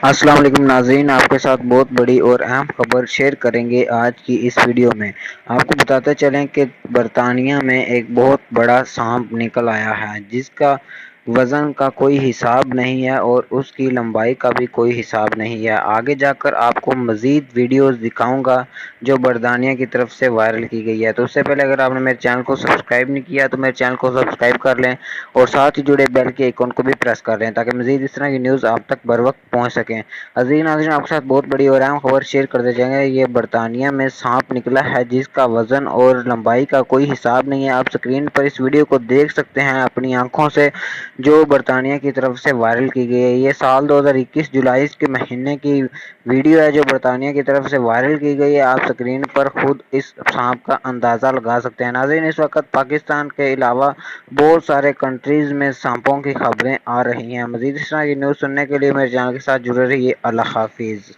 السلام علیکم ناظرین، آپ کے ساتھ بہت بڑی اور اہم خبر شیئر کریں گے آج کی اس ویڈیو میں۔ آپ کو بتاتے چلیں کہ برطانیہ میں ایک بہت بڑا سانپ نکل آیا ہے جس کا وزن کا کوئی حساب نہیں ہے اور اس کی لمبائی کا بھی کوئی حساب نہیں ہے۔ آگے جا کر آپ کو مزید ویڈیوز دکھاؤں گا جو برطانیہ کی طرف سے وائرل کی گئی ہے۔ تو اس سے پہلے اگر آپ نے میرے چینل کو سبسکرائب نہیں کیا تو میرے چینل کو سبسکرائب کر لیں اور ساتھ ہی جڑے بیل کے آئیکن کو بھی پریس کر لیں تاکہ مزید اس طرح کی نیوز آپ تک بر وقت پہنچ سکیں۔ عزیز ناظرین، آپ کے ساتھ بہت بڑی اور اہم خبر شیئر کرتے جائیں گے۔ یہ برطانیہ میں سانپ نکلا ہے جس کا وزن اور لمبائی کا کوئی حساب نہیں ہے۔ آپ سکرین پر اس ویڈیو کو دیکھ سکتے ہیں اپنی آنکھوں سے، جو برطانیہ کی طرف سے وائرل کی گئی ہے۔ یہ سال 2021 جولائی کے مہینے کی ویڈیو ہے جو برطانیہ کی طرف سے وائرل کی گئی ہے۔ آپ سکرین پر خود اس سانپ کا اندازہ لگا سکتے ہیں۔ ناظرین، اس وقت پاکستان کے علاوہ بہت سارے کنٹریز میں سانپوں کی خبریں آ رہی ہیں۔ مزید اس طرح کی نیوز سننے کے لیے میرے چینل کے ساتھ جڑے رہیے۔ اللہ حافظ۔